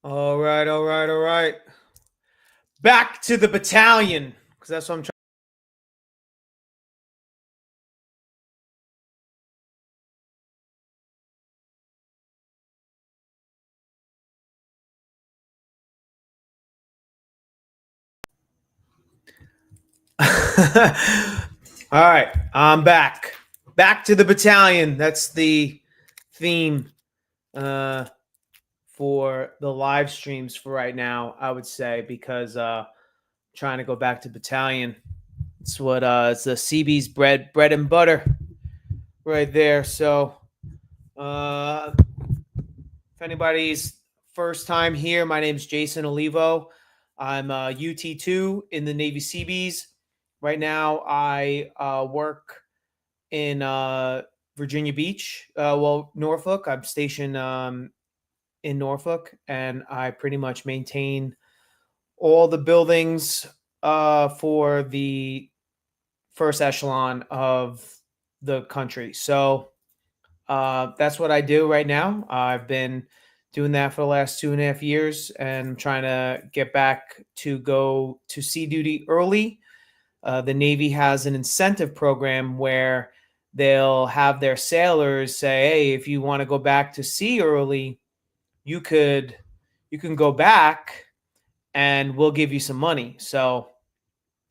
All right, all right, all right. Back to the battalion, because that's what I'm trying. All right, I'm back. Back to the battalion. That's the theme for the live streams for right now, I would say, because trying to go back to battalion. It's what it's the CB's bread and butter right there. So if anybody's first time here, my name is Jason Olivo. I'm UT2 in the Navy Seabees. Right now, I work in Virginia Beach, Norfolk. I'm stationed in Norfolk, and I pretty much maintain all the buildings for the first echelon of the country. So that's what I do right now. I've been doing that for the last 2.5 years, and I'm trying to get back to go to sea duty early. The Navy has an incentive program where they'll have their sailors say, "Hey, if you want to go back to sea early, you could you can go back, and we'll give you some money." So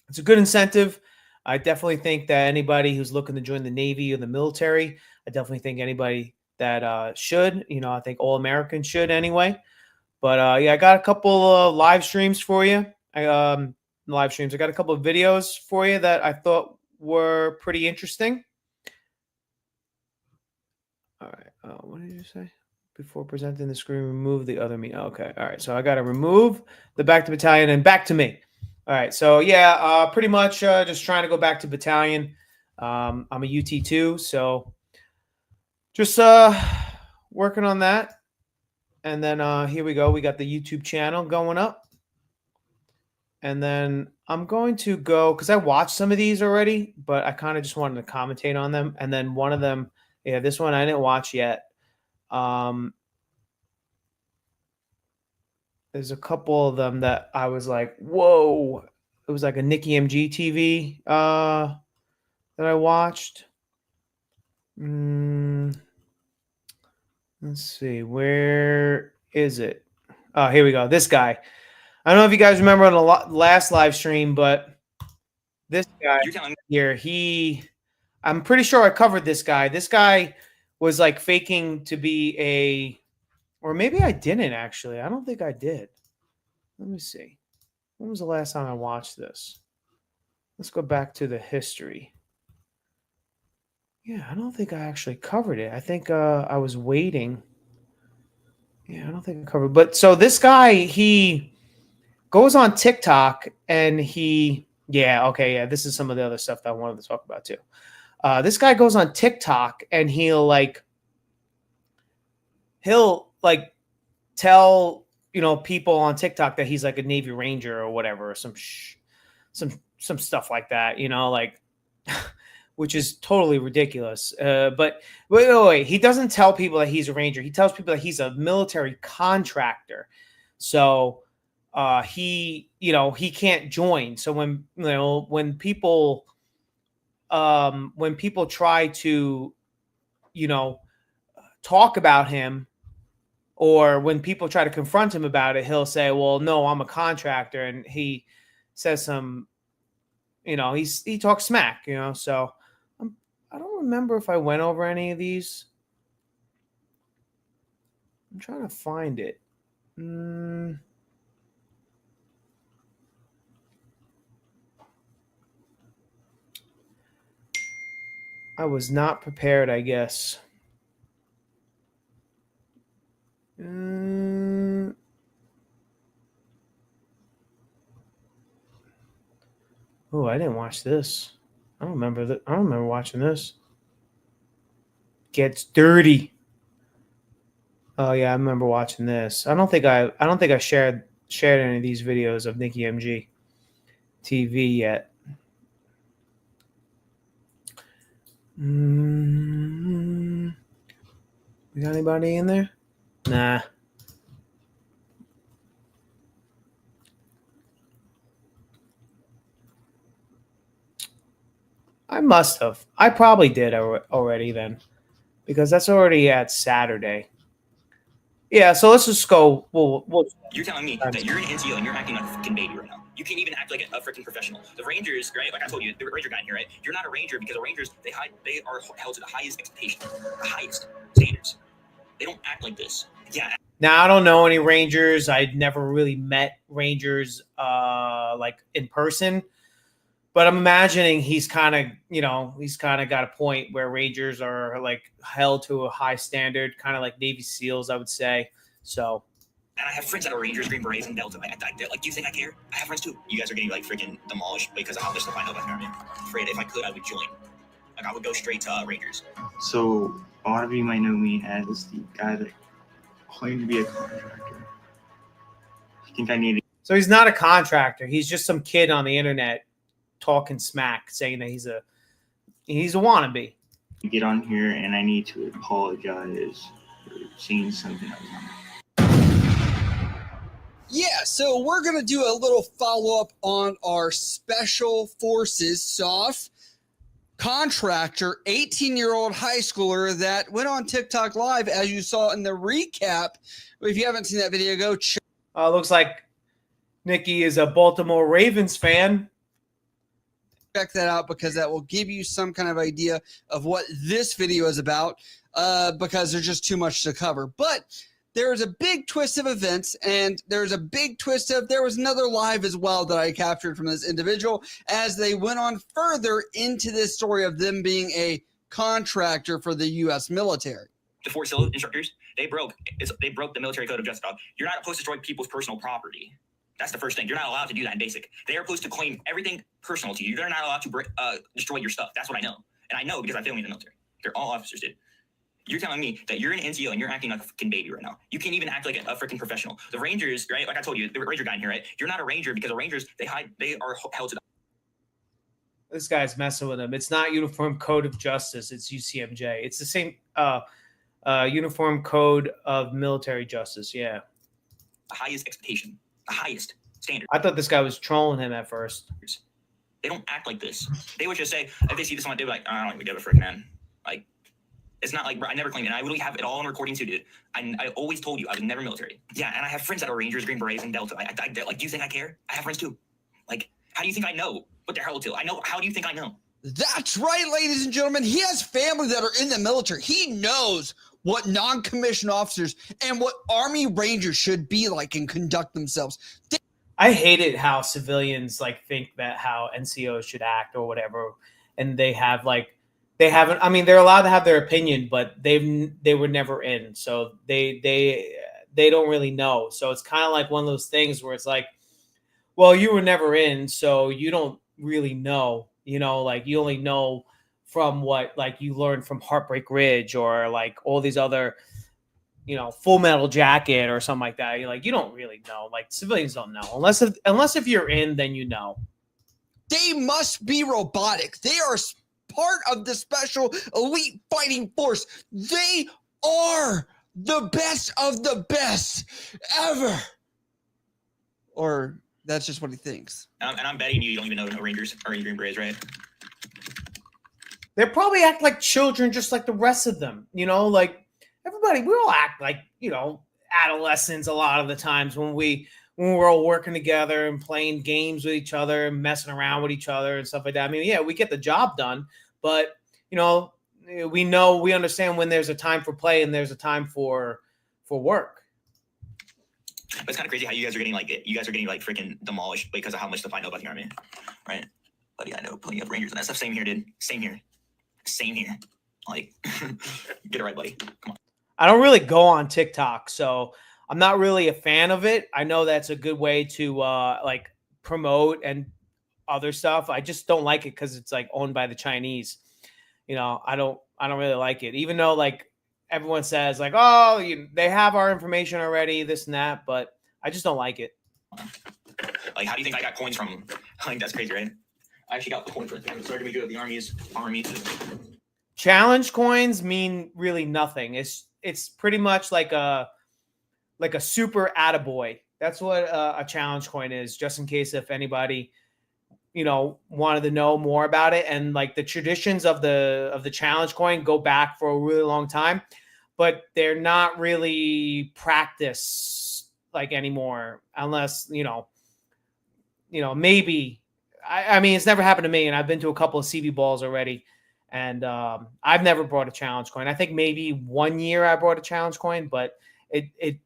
it's a good incentive. I definitely think that anybody who's looking to join the Navy or the military, I definitely think anybody that should, I think all Americans should anyway. But yeah, I got a couple of live streams for you. Live streams. I got a couple of videos for you that I thought were pretty interesting. All right. What did you say? Before presenting the screen, remove the other me. Okay. All right. So I got to remove the back to battalion and back to me. All right. So yeah, pretty much just trying to go back to battalion. I'm a UT2, so just working on that. And then here we go. We got the YouTube channel going up. And then I'm going to go because I watched some of these already, but I kind of just wanted to commentate on them. And then one of them, yeah, this one I didn't watch yet. There's a couple of them that I was like, whoa. It was like a Nikki MG TV that I watched. Let's see. Where is it? Oh, here we go. This guy. I don't know if you guys remember on the last live stream, but this guy here, I'm pretty sure I covered this guy. This guy was like faking to be or maybe I didn't actually. I don't think I did. Let me see. When was the last time I watched this? Let's go back to the history. Yeah, I don't think I actually covered it. I think I was waiting. Yeah, I don't think I covered. But so this guy, he goes on TikTok and this is some of the other stuff that I wanted to talk about too. This guy goes on TikTok and he'll tell people on TikTok that he's like a Navy Ranger or whatever, or some stuff like that, which is totally ridiculous. But wait, he doesn't tell people that he's a Ranger. He tells people that he's a military contractor. So he can't join. So when people try to talk about him, or when people try to confront him about it, he'll say, well, no, I'm a contractor. And he says he talks smack, so I don't remember if I went over any of these. I'm trying to find it. I was not prepared, I guess. Oh, I didn't watch this. I don't remember that. I don't remember watching this. Gets dirty. Oh yeah, I remember watching this. I don't think I shared any of these videos of Nikki MG TV yet. We got anybody in there? Nah. I must have. I probably did already then, because that's already at Saturday. Yeah, so let's just go. We'll You're telling me that you're an NCO and you're acting like a freaking baby right now. You can't even act like a freaking professional. The Rangers, right? Like I told you, the Ranger guy in here, right? You're not a Ranger because the Rangers, they are held to the highest expectations, the highest standards. They don't act like this. Yeah. Now I don't know any Rangers. I'd never really met Rangers like in person, but I'm imagining he's kind of got a point where Rangers are like held to a high standard, kind of like Navy SEALs, I would say. So. And I have friends that are Rangers, Green Berets, and Delta. Like, do you think I care? I have friends too. You guys are getting like freaking demolished because of how much stuff I know about the Army. I'm afraid if I could, I would join. Like I would go straight to Rangers. So a lot of you might know me as the guy that claimed to be a contractor. I think I need. So he's not a contractor. He's just some kid on the internet talking smack, saying that he's a wannabe. Get on here, and I need to apologize for seeing something that was on. Yeah, so we're going to do a little follow-up on our Special Forces SOF contractor, 18-year-old high schooler that went on TikTok Live, as you saw in the recap. If you haven't seen that video, go check. Looks like Nikki is a Baltimore Ravens fan. Check that out because that will give you some kind of idea of what this video is about because there's just too much to cover. But there was a big twist of events, and there's a big twist of there was another live as well that I captured from this individual as they went on further into this story of them being a contractor for the U.S. military. The Fort Sill instructors, they broke the military code of justice. You're not supposed to destroy people's personal property. That's the first thing. You're not allowed to do that in basic. They are supposed to claim everything personal to you. They're not allowed to destroy your stuff. That's what I know. And I know because I failed me in the military. They're all officers did. You're telling me that you're an NCO and you're acting like a freaking baby right now. You can't even act like a freaking professional. The Rangers, right? Like I told you, the Ranger guy in here, right? You're not a Ranger because the Rangers, they are held to the. This guy's messing with him. It's not Uniform Code of Justice. It's UCMJ. It's the same Uniform Code of Military Justice. Yeah. The highest expectation, the highest standard. I thought this guy was trolling him at first. They don't act like this. They would just say, if they see this one, they'd be like, I don't even give a frick, man. Like, it's not like, bro, I never claimed it. And I literally have it all on recording too, dude. I always told you I was never military. Yeah, and I have friends that are Rangers, Green Berets, and Delta. Like, do you think I care? I have friends too. Like, how do you think I know what they're held to? I know. How do you think I know? That's right, ladies and gentlemen. He has family that are in the military. He knows what non-commissioned officers and what Army Rangers should be like and conduct themselves. I hate it how civilians like think that how NCOs should act or whatever, and they haven't. I mean, they're allowed to have their opinion, but they were never in, so they don't really know. So it's kind of like one of those things where it's like, well, you were never in, so you don't really know. You know, like you only know from what like you learned from Heartbreak Ridge or like all these other, Full Metal Jacket or something like that. You're like, you don't really know. Like civilians don't know unless if you're in, then you know. They must be robotic. They are part of the special elite fighting force. They are the best of the best ever. Or that's just what he thinks. And I'm betting you don't even know no Rangers or Green Berets, right? They probably act like children just like the rest of them. Like everybody, we all act like, adolescents a lot of the times when we're all working together and playing games with each other and messing around with each other and stuff like that. I mean, yeah, we get the job done, but, we understand when there's a time for play and there's a time for work. But it's kind of crazy how you guys are getting like freaking demolished because of how much stuff I know about the Army, right? Buddy, I know plenty of Rangers and that stuff. Same here, dude. Same here. Like, get it right, buddy. Come on. I don't really go on TikTok, so I'm not really a fan of it. I know that's a good way to like promote and other stuff. I just don't like it because it's like owned by the Chinese. I don't really like it, even though like everyone says like, oh, they have our information already, this and that, but I just don't like it. Like, how do you think I got coins from? Like, that's crazy, right? I actually got the coins right there. It's starting to be good at the army. Challenge coins mean really nothing. It's pretty much like a super attaboy. That's what a challenge coin is, just in case if anybody wanted to know more about it. And like the traditions of the challenge coin go back for a really long time, but they're not really practiced like anymore, unless, maybe, I mean, it's never happened to me. And I've been to a couple of CB balls already. And I've never brought a challenge coin. I think maybe 1 year I brought a challenge coin, but it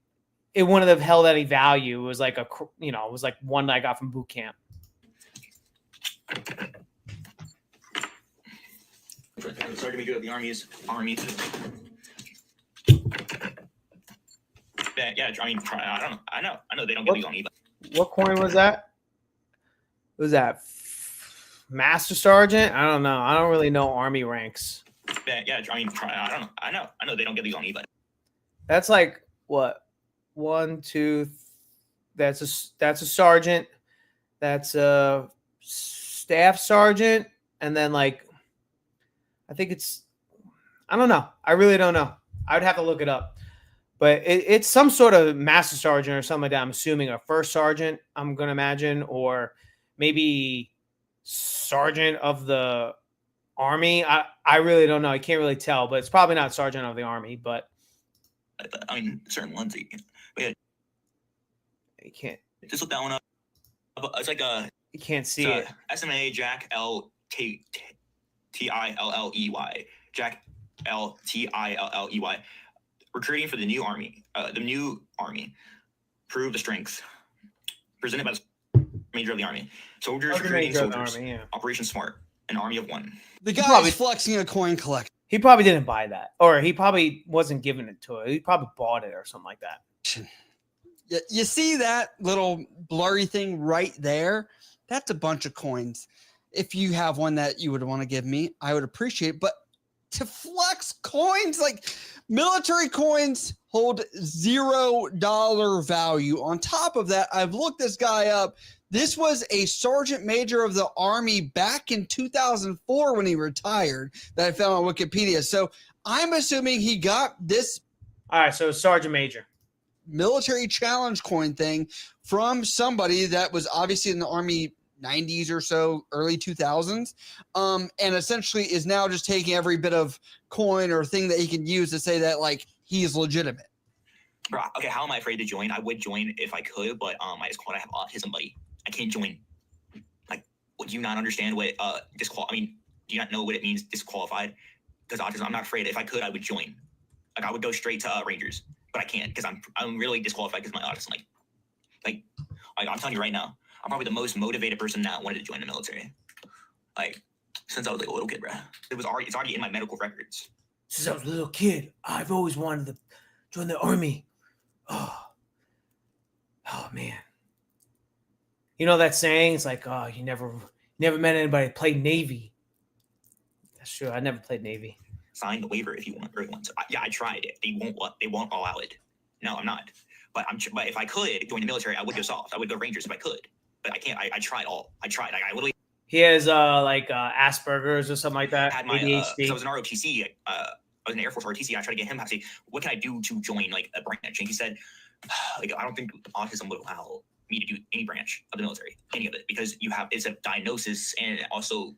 wouldn't have held any value. It was like it was like one that I got from boot camp. Sorry to be good at the army. Yeah, I mean, I don't know. I know they don't get these on eBay. What coin was that? Was that Master Sergeant? I don't know. I don't really know army ranks. Yeah, I mean, I don't know. I know they don't get these on eBay. That's like what? 1, 2. That's a sergeant. That's a staff sergeant, and then like, I think it's. I don't know. I really don't know. I would have to look it up. But it's some sort of master sergeant or something like that. I'm assuming a first sergeant, I'm going to imagine, or maybe sergeant of the army. I really don't know. I can't really tell, but it's probably not sergeant of the army. But I mean, certain ones. Yeah, you can't. Just look that one up. It's like a. You can't see it. SMA Jack L T I L L E Y. Jack L T I L L E Y. Recruiting for the new army. Prove the strength. Presented by the Major of the Army. Soldiers recruiting soldiers. Army, yeah. Operation Smart. An army of one. The guy is flexing a coin collection. He probably didn't buy that. Or he probably wasn't giving it to it. He probably bought it or something like that. You see that little blurry thing right there? That's a bunch of coins. If you have one that you would want to give me, I would appreciate it. But to flex coins, like military coins hold $0 value. On top of that, I've looked this guy up. This was a sergeant major of the Army back in 2004 when he retired that I found on Wikipedia. So I'm assuming he got this. All right, so sergeant major. Military challenge coin thing from somebody that was obviously in the Army 90s or so, early 2000s, and essentially is now just taking every bit of coin or thing that he can use to say that like he's legitimate. Bro, okay, how am I afraid to join? I would join if I could, but I just call it I have autism, buddy. I can't join. Like, would you not understand what do you not know what it means disqualified? Because autism, I'm not afraid. If I could, I would join. Like, I would go straight to Rangers, but I can't because I'm really disqualified because of my autism. Like I'm telling you right now, I'm probably the most motivated person that wanted to join the military. Like, since I was like a little kid, bro. It's already in my medical records. Since I was a little kid, I've always wanted to join the Army. Oh man. You know that saying? It's like, oh, you never met anybody play Navy. That's true. I never played Navy. Sign the waiver if you really want to. I tried it. They won't allow it. No, I'm not. But if I could join the military, I would go soft. I would go Rangers if I could. But I can't. I tried all. I tried. I literally. He has Asperger's or something like that. Had my ADHD. I was an ROTC. I was in the Air Force ROTC. I tried to get him to say, what can I do to join like a branch? And he said, like, I don't think autism would allow me to do any branch of the military, any of it, because it's a diagnosis and it also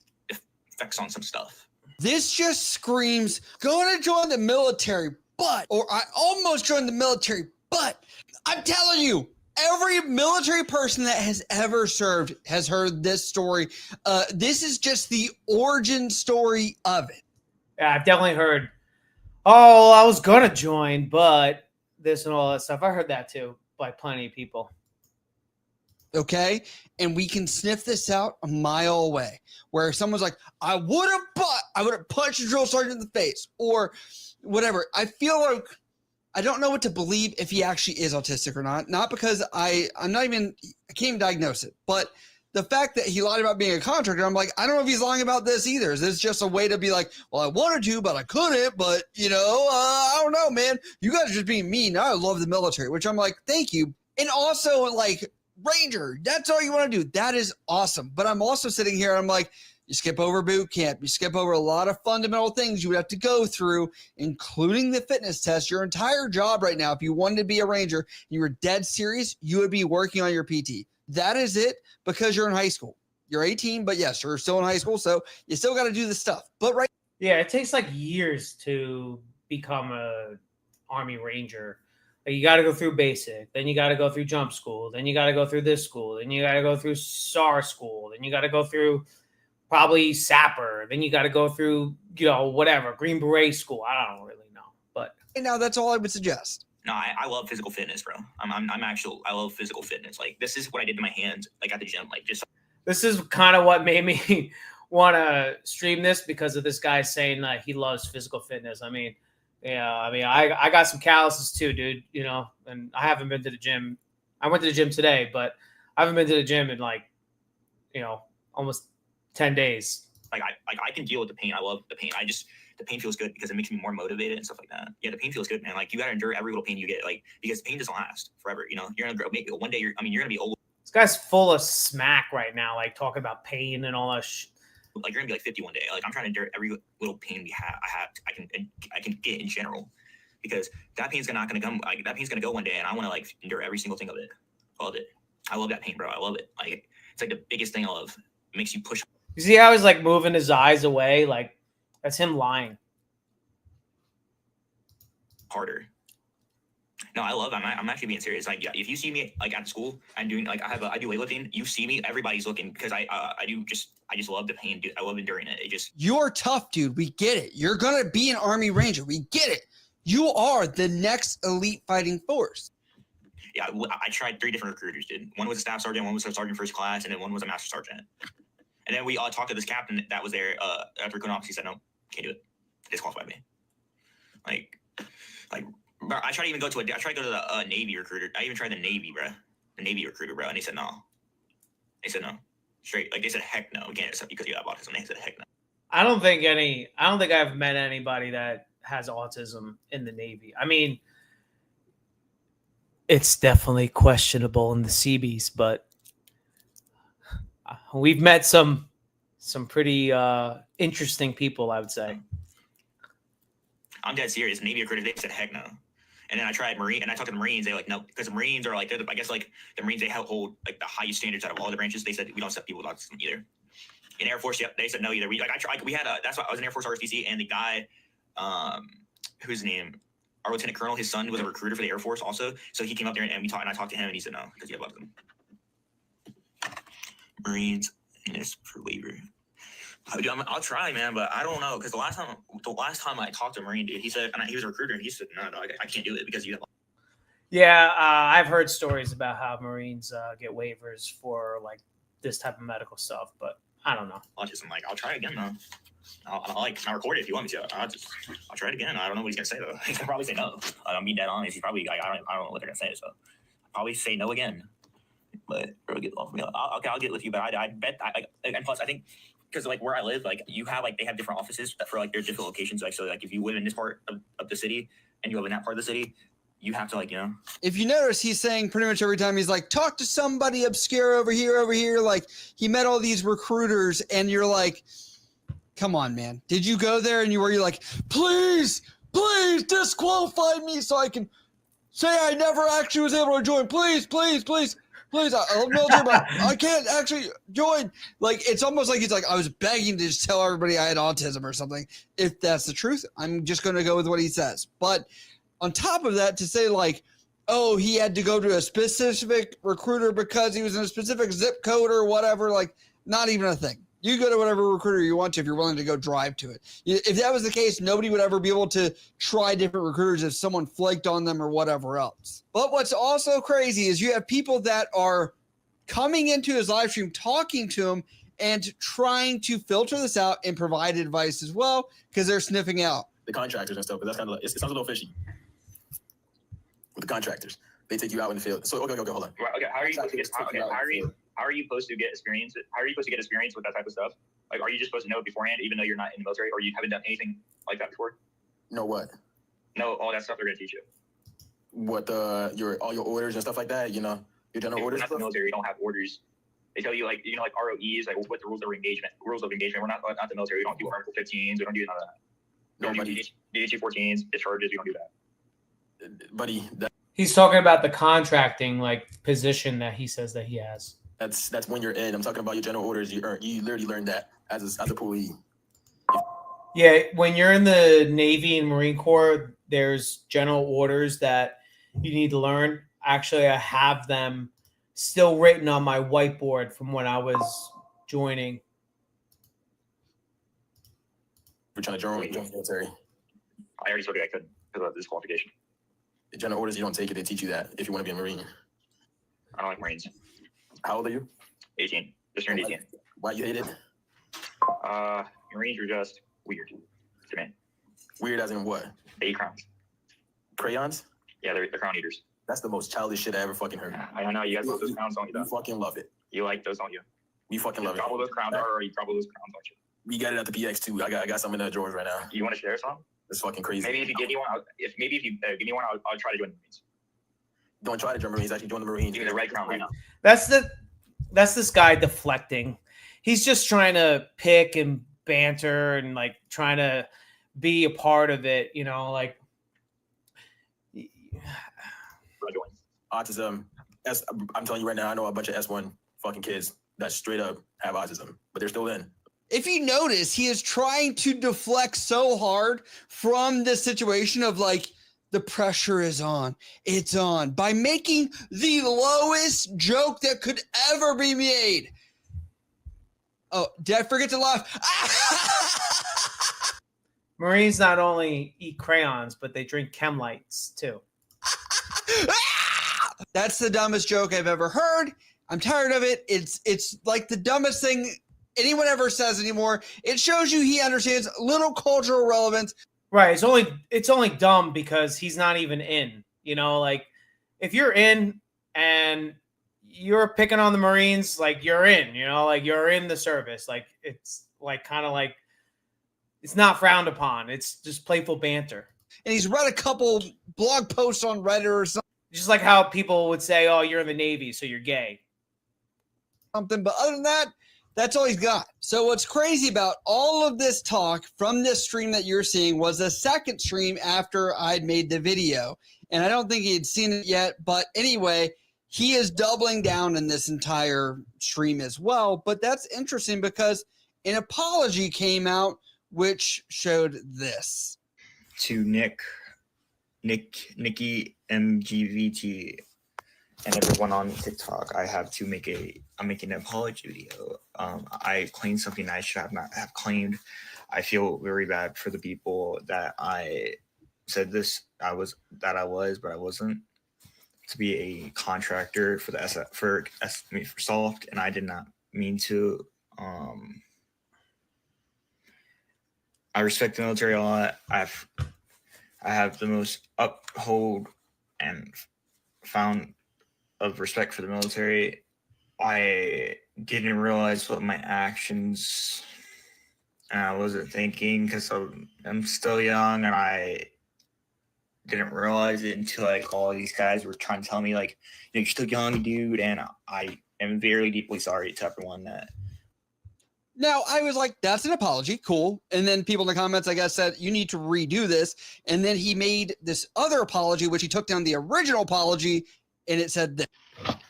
affects on some stuff. This just screams, going to join the military, or I almost joined the military, but I'm telling you, every military person that has ever served has heard this story. This is just the origin story of it. Yeah, I've definitely heard, oh, I was going to join, but this and all that stuff. I heard that too by plenty of people. Okay, and we can sniff this out a mile away, where someone's like, I would have punched a drill sergeant in the face or whatever. I feel like I don't know what to believe if he actually is autistic or not because I can't even diagnose it, but the fact that he lied about being a contractor, I'm like, I don't know if he's lying about this either. Is this just a way to be like, well, I wanted to, but I couldn't, but I don't know, man, you guys are just being mean. I love the military, which I'm like, thank you. And also like, Ranger, that's all you want to do. That is awesome. But I'm also sitting here and I'm like, you skip over boot camp. You skip over a lot of fundamental things you would have to go through, including the fitness test. Your entire job right now, if you wanted to be a Ranger, you were dead serious, you would be working on your PT. That is it because you're in high school. You're 18, but yes, you're still in high school, so you still got to do the stuff. But right Yeah, it takes like years to become a Army Ranger. Like you got to go through basic, then you got to go through jump school, then you got to go through this school, then you got to go through SAR school, then you got to go through probably Sapper, then you got to go through, whatever, Green Beret school. I don't really know, but now that's all I would suggest. No, I love physical fitness, bro. I love physical fitness. Like this is what I did to my hands, like at the gym, like just. This is kind of what made me want to stream this because of this guy saying that he loves physical fitness. I mean, I got some calluses too, dude, and I haven't been to the gym. I went to the gym today, but I haven't been to the gym in like, almost 10 days. Like I can deal with the pain. I love the pain. The pain feels good because it makes me more motivated and stuff like that. Yeah, the pain feels good, man. Like you got to endure every little pain you get, like, because pain doesn't last forever. You're going to grow. Maybe one day you're going to be old. This guy's full of smack right now, like talking about pain and all that like you're gonna be like 50 one day. Like I'm trying to endure every little pain I can get in general, because that pain's not gonna come. Like that pain's gonna go one day, and I want to like endure every single thing of it. All of it. I love that pain, bro. I love it. Like it's like the biggest thing I love. It makes you push. You see how he's like moving his eyes away? Like that's him lying. Harder. No, I love it. I'm actually being serious. Like, yeah, if you see me like at school, I'm doing like I do weightlifting. You see me, everybody's looking because I just love the pain, dude. I love enduring it. You're tough, dude. We get it. You're gonna be an Army Ranger. We get it. You are the next elite fighting force. Yeah, I tried 3 different recruiters, dude. One was a staff sergeant, one was a sergeant first class, and then one was a master sergeant. And then we all talked to this captain that was there after recruiting officer. He said, "No, can't do it. Disqualified me." Like. Bro, I tried to go to the Navy recruiter. I even tried the Navy, bro. The Navy recruiter, bro. And they said no. They said no. Straight. Like they said, heck no. We can't accept because you have autism. They said heck no. I don't think I've met anybody that has autism in the Navy. I mean, it's definitely questionable in the Seabees, but we've met some pretty interesting people, I would say. I'm dead serious. Navy recruiters, they said heck no. And then I tried Marine, and I talked to the Marines. They were like, no, because the Marines are like, I guess like the Marines, they hold like the highest standards out of all the branches. They said we don't accept people with autism either. In Air Force, they said no either. We had that's why I was in Air Force RSVC, and the guy, whose name, our lieutenant colonel, his son was a recruiter for the Air Force also. So he came up there and we talked, and I talked to him, and he said no because you have autism. Marines, and it's for waiver. I'll try, man, but I don't know because the last time I talked to a Marine dude, he said, and he was a recruiter, and he said, no, I can't do it because you have. Yeah, I've heard stories about how Marines get waivers for like this type of medical stuff, but I don't know. Autism, like I'll try again though. I'll record it if you want me to. I'll try it again. I don't know what he's gonna say though. He's gonna probably say no. I'm being dead honest. He's probably I don't know what they're gonna say. So I'll probably say no again. But it'll get off me. I'll get with you. But I bet and plus I think. Because like where I live, like you have like they have different offices for like their different locations. Like so, like if you live in this part of the city and you live in that part of the city, you have to like If you notice, he's saying pretty much every time he's like, talk to somebody obscure over here. Like he met all these recruiters, and you're like, come on, man. Did you go there and you're like, please disqualify me so I can say I never actually was able to join. Please. Please, I love military, but I can't actually join. Like, it's almost like he's like, I was begging to just tell everybody I had autism or something. If that's the truth, I'm just going to go with what he says. But on top of that, to say like, oh, he had to go to a specific recruiter because he was in a specific zip code or whatever, like, not even a thing. You go to whatever recruiter you want to if you're willing to go drive to it. If that was the case, nobody would ever be able to try different recruiters if someone flaked on them or whatever else. But what's also crazy is you have people that are coming into his live stream, talking to him, and trying to filter this out and provide advice as well because they're sniffing out the contractors and stuff. But that's kind of like, it sounds a little fishy with the contractors. They take you out in the field. So okay, hold on. Okay, how are you supposed to get? How are you supposed to get experience? How are you supposed to get experience with that type of stuff? Like, are you just supposed to know it beforehand, even though you're not in the military, or you haven't done anything like that before? Know what? No, all that stuff they're gonna teach you. What all your orders and stuff like that. Your general orders. We're not the military. You don't have orders. They tell you like like ROEs, like what the rules of engagement. We're not the military. We don't do Article 15s. We don't do none of that. We don't do DHC-14s, discharges. We don't do that. Buddy, he's talking about the contracting like position that he says that he has. That's when you're in. I'm talking about your general orders. You literally learned that as a employee. Yeah, when you're in the Navy and Marine Corps, there's general orders that you need to learn. Actually, I have them still written on my whiteboard from when I was joining. We're trying to join the military. I already told you I couldn't because of disqualification. The general orders, you don't take it. They teach you that if you want to be a Marine. I don't like Marines. How old are you? 18. Just turned 18. Why you hate it? Marines are just weird to me. Weird as in what? They eat crowns. Crayons? Yeah, they're crown eaters. That's the most childish shit I ever fucking heard. I don't know. You guys love those crowns, don't you? You fucking love it. You like those, don't you? We fucking love it. Gobble those crowns, or you gobble those crowns, don't you? We got it at the PX too. I got some in the drawers right now. You want to share some? It's fucking crazy. Maybe if you give me one, if you give me one, I'll try to join the Marines. Don't try to join Marines. Actually, join the Marines. Give me the red crown right now. That's this guy deflecting. He's just trying to pick and banter and like trying to be a part of it, you know, like autism. I'm telling you right now, I know a bunch of S1 fucking kids that straight up have autism, but they're still in. If you notice, he is trying to deflect so hard from this situation of like, the pressure is on. It's on by making the lowest joke that could ever be made. Oh, did I forget to laugh? Marines not only eat crayons, but they drink chemlights too. That's the dumbest joke I've ever heard. I'm tired of it. It's like the dumbest thing anyone ever says anymore. It shows you he understands little cultural relevance. Right. It's only dumb because he's not even in. You know, like if you're in and you're picking on the Marines, like you're in, you know, like you're in the service. Like it's like kind of like it's not frowned upon. It's just playful banter. And he's read a couple blog posts on Reddit or Just like how people would say, "Oh, you're in the Navy, so you're gay." something. But other than that, that's all he's got. So what's crazy about all of this talk from this stream that you're seeing was the second stream after I'd made the video. And I don't think he had seen it yet. But anyway, he is doubling down in this entire stream as well. But that's interesting because an apology came out which showed this. To Nikki MGVT and everyone on TikTok, I'm making an apology video. I claimed something I should not have claimed. I feel very bad for the people that I said but I wasn't, to be a contractor for for Soft, and I did not mean to. I respect the military a lot. I have the most uphold and found of respect for the military. I didn't realize what my actions, and I wasn't thinking because I'm still young, and I didn't realize it until like all these guys were trying to tell me like, you're still young, dude, and I am very deeply sorry to everyone that. Now, I was like, that's an apology. Cool. And then people in the comments, I guess, said, you need to redo this. And then he made this other apology, which he took down the original apology, and it said this.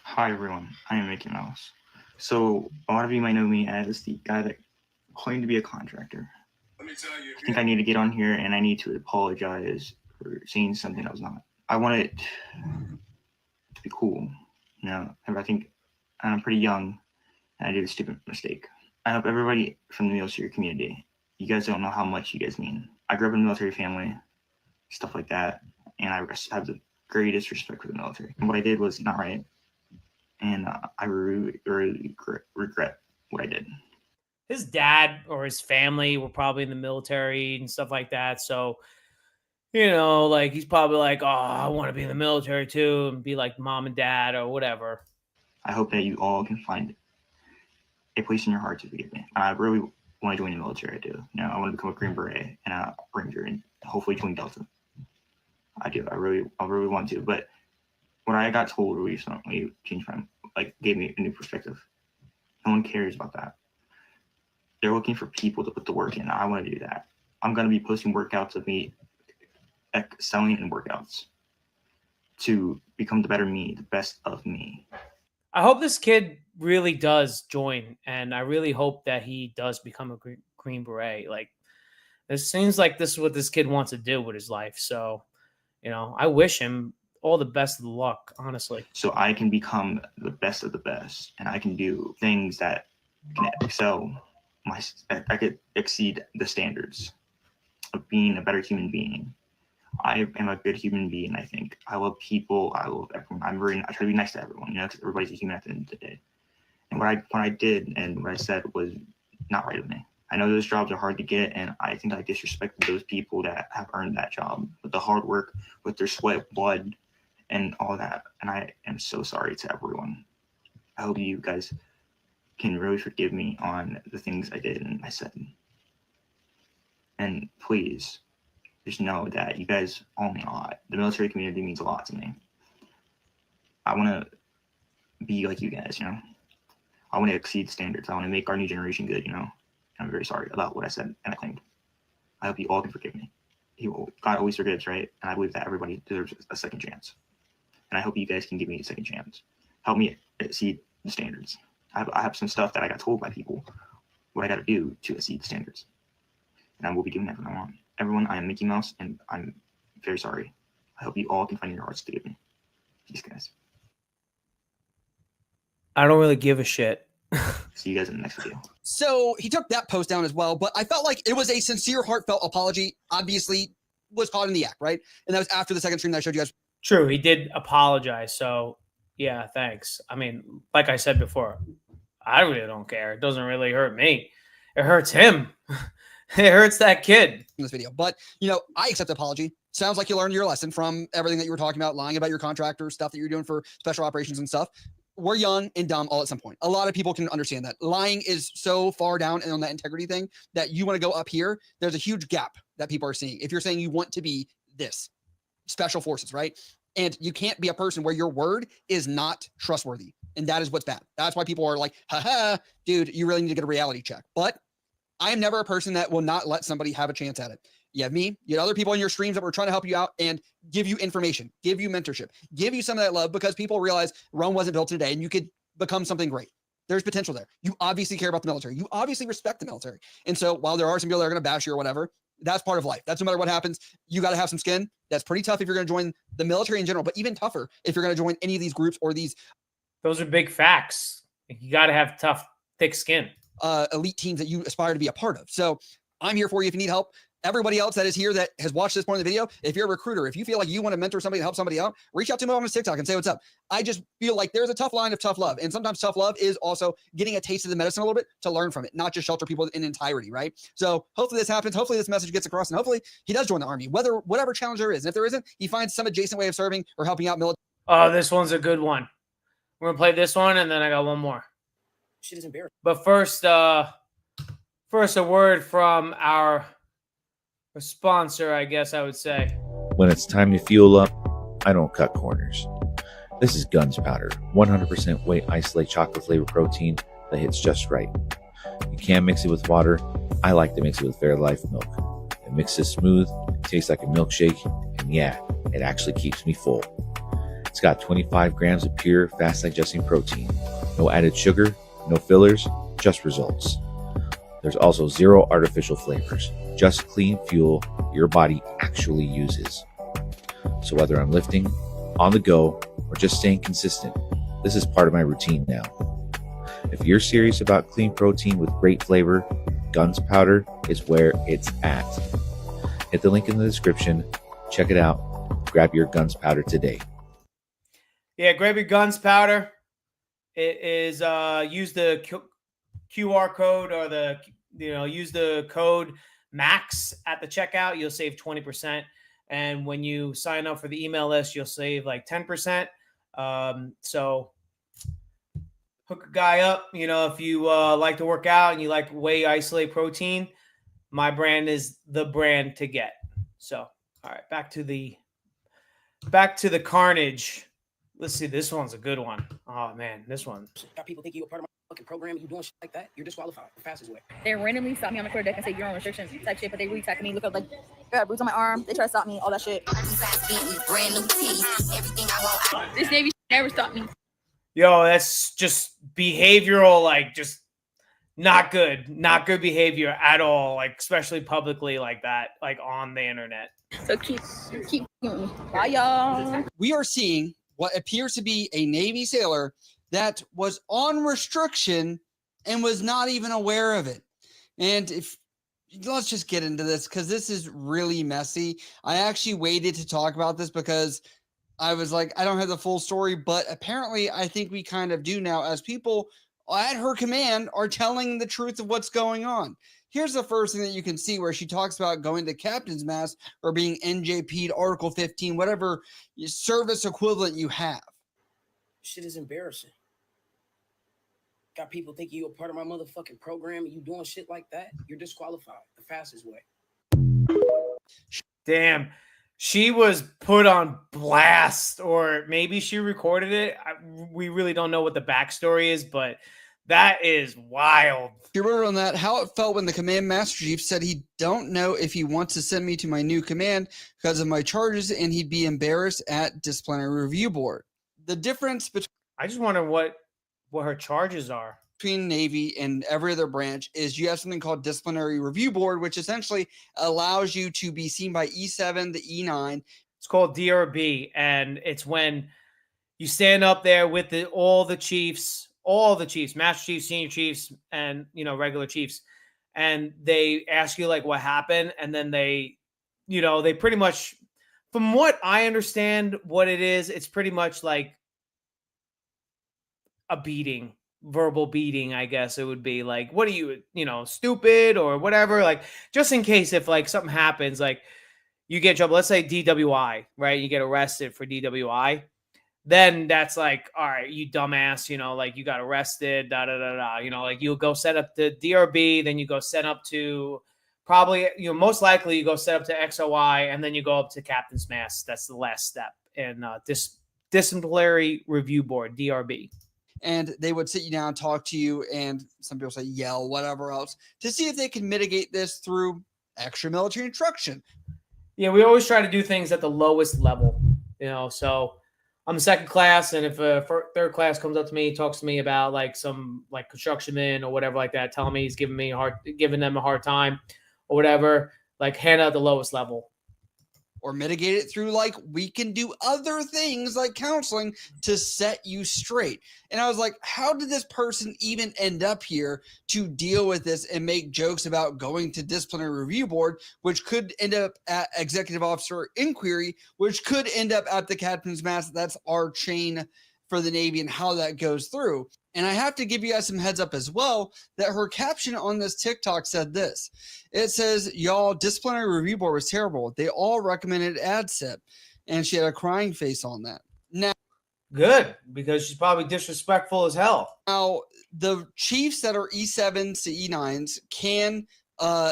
Hi, everyone. I am Mickey Mouse. So, a lot of you might know me as the guy that claimed to be a contractor. Let me tell you. I think I need to get on here and I need to apologize for saying something I was not. I want it to be cool. You know, I think I'm pretty young and I did a stupid mistake. I hope everybody from the military community, you guys don't know how much you guys mean. I grew up in a military family, stuff like that, and I have the greatest respect for the military. And what I did was not right, and I really regret what I did. His dad or his family were probably in the military and stuff like that. So, you know, like he's probably like, oh, I want to be in the military too and be like mom and dad or whatever. I hope that you all can find a place in your heart to forgive me. I really want to join the military. I do. You know, I want to become a Green Beret and a Ranger and hopefully join Delta. I do. I really want to. But what I got told recently gave me a new perspective. No one cares about that. They're looking for people to put the work in. I want to do that. I'm going to be posting workouts of me excelling in workouts to become the better me, the best of me. I hope this kid really does join, and I really hope that he does become a Green Beret. Like, it seems like this is what this kid wants to do with his life. So, I wish him all the best of the luck, honestly. So I can become the best of the best, and I can do things that can excel. I could exceed the standards of being a better human being. I am a good human being. I think I love people. I love everyone. I try to be nice to everyone, because everybody's a human at the end of the day. And what I did and what I said was not right of me. I know those jobs are hard to get, and I think I disrespected those people that have earned that job with the hard work, with their sweat, blood, and all that. And I am so sorry to everyone. I hope you guys can really forgive me on the things I did and I said. And please, just know that you guys all mean a lot. The military community means a lot to me. I want to be like you guys, I want to exceed standards. I want to make our new generation good, I'm very sorry about what I said and I claimed. I hope you all can forgive me. God always forgives, right? And I believe that everybody deserves a second chance. And I hope you guys can give me a second chance. Help me exceed the standards. I have some stuff that I got told by people what I got to do to exceed the standards. And I will be doing that from now on. Everyone, I am Mickey Mouse, and I'm very sorry. I hope you all can find your hearts to give me. Peace, guys. I don't really give a shit. See you guys in the next video. So he took that post down as well, but I felt like it was a sincere, heartfelt apology. Obviously, was caught in the act, right? And that was after the second stream that I showed you guys. True, he did apologize. So, yeah, thanks. I mean, like I said before, I really don't care. It doesn't really hurt me. It hurts him. It hurts that kid. In this video. But, I accept the apology. Sounds like you learned your lesson from everything that you were talking about, lying about your contractor, stuff that you're doing for special operations and stuff. We're young and dumb all at some point. A lot of people can understand that. Lying is so far down and on that integrity thing that you want to go up here. There's a huge gap that people are seeing. If you're saying you want to be this, special forces, right? And you can't be a person where your word is not trustworthy. And that is what's bad. That's why people are like, haha, dude, you really need to get a reality check. But I am never a person that will not let somebody have a chance at it. You have me, you have other people in your streams that were trying to help you out and give you information, give you mentorship, give you some of that love, because people realize Rome wasn't built in a day and you could become something great. There's potential there. You obviously care about the military. You obviously respect the military. And so while there are some people that are going to bash you or whatever, that's part of life. That's no matter what happens. You got to have some skin. That's pretty tough if you're going to join the military in general, but even tougher if you're going to join any of these groups or these. Those are big facts. You got to have tough, thick skin. Elite teams that you aspire to be a part of. So I'm here for you if you need help. Everybody else that is here that has watched this point in the video, if you're a recruiter, if you feel like you want to mentor somebody and help somebody out, reach out to me on his TikTok and say what's up. I just feel like there's a tough line of tough love. And sometimes tough love is also getting a taste of the medicine a little bit to learn from it, not just shelter people in entirety, right? So hopefully this happens. Hopefully this message gets across, and hopefully he does join the army, whatever challenge there is. And if there isn't, he finds some adjacent way of serving or helping out military. Oh, this one's a good one. We're going to play this one, and then I got one more. Shit is embarrassing. But first, a word from our sponsor, I guess I would say. When it's time to fuel up, I don't cut corners. This is Guns Powder, 100% whey isolate chocolate flavor protein that hits just right. You can mix it with water. I like to mix it with Fairlife milk. It mixes smooth, it tastes like a milkshake, and yeah, it actually keeps me full. It's got 25 grams of pure, fast-digesting protein. No added sugar, no fillers, just results. There's also 0 artificial flavors, just clean fuel your body actually uses. So whether I'm lifting, on the go, or just staying consistent, this is part of my routine now. If you're serious about clean protein with great flavor, Guns Powder is where it's at. Hit the link in the description, check it out, grab your Guns Powder today. Yeah, grab your Guns Powder. It is use the QR code or use the code MAX at the checkout. You'll save 20%. And when you sign up for the email list, you'll save like 10%. So hook a guy up. If you like to work out and you like whey isolate protein, my brand is the brand to get. So, all right, back to the carnage. Let's see. This one's a good one. Oh man, this one. Got people think you're a part of my fucking program and you doing shit like that. You're disqualified. The fastest way. They randomly stop me on the quarterdeck and say you're on restrictions type shit, but they really tackle me. Look up like I got boots on my arm. They try to stop me. All that shit. This Navy never stopped me. Yo, that's just behavioral, like just not good behavior at all, like especially publicly like that, like on the internet. So keep bye y'all. We are seeing what appears to be a Navy sailor that was on restriction and was not even aware of it. And if let's just get into this because this is really messy. I actually waited to talk about this because I was like, I don't have the full story, but apparently I think we kind of do now, as people at her command are telling the truth of what's going on. Here's the first thing that you can see where she talks about going to captain's mast or being NJP'd, Article 15, whatever service equivalent you have. Shit is embarrassing. Got people thinking you're a part of my motherfucking program and you doing shit like that, you're disqualified the fastest way. Damn. She was put on blast, or maybe she recorded it. We really don't know what the backstory is, but that is wild. She wrote on that how it felt when the command master chief said he don't know if he wants to send me to my new command because of my charges and he'd be embarrassed at disciplinary review board. The difference between I just wonder what her charges are. Between Navy and every other branch is you have something called disciplinary review board, which essentially allows you to be seen by E7, the E9. It's called DRB, and it's when you stand up there with all the chiefs, master chiefs, senior chiefs, and regular chiefs, and they ask you like what happened, and then they pretty much, from what I understand, what it is, it's pretty much like a beating. Verbal beating, I guess it would be. Like, what are you, stupid or whatever, like just in case if like something happens, like you get in trouble, let's say DWI, right? You get arrested for DWI, then that's like, all right, you dumbass, like you got arrested, like you'll go set up the DRB, then you go set up to probably, most likely you go set up to XOI, and then you go up to captain's mast. That's the last step in disciplinary review board, DRB. And they would sit you down, talk to you, and some people say yell, whatever else, to see if they can mitigate this through extra military instruction. Yeah, we always try to do things at the lowest level, so I'm the second class, and if a third class comes up to me, talks to me about like some like construction man or whatever like that, telling me he's giving them a hard time or whatever, like hand out the lowest level. Or mitigate it through like we can do other things like counseling to set you straight. And I was like, how did this person even end up here to deal with this and make jokes about going to disciplinary review board, which could end up at executive officer inquiry, which could end up at the captain's mast? That's our chain for the Navy and how that goes through. And I have to give you guys some heads up as well that her caption on this TikTok said this. It says, y'all, disciplinary review board was terrible. They all recommended ADSIP. And she had a crying face on that. Now, good, because she's probably disrespectful as hell. Now, the chiefs that are E7s to E9s can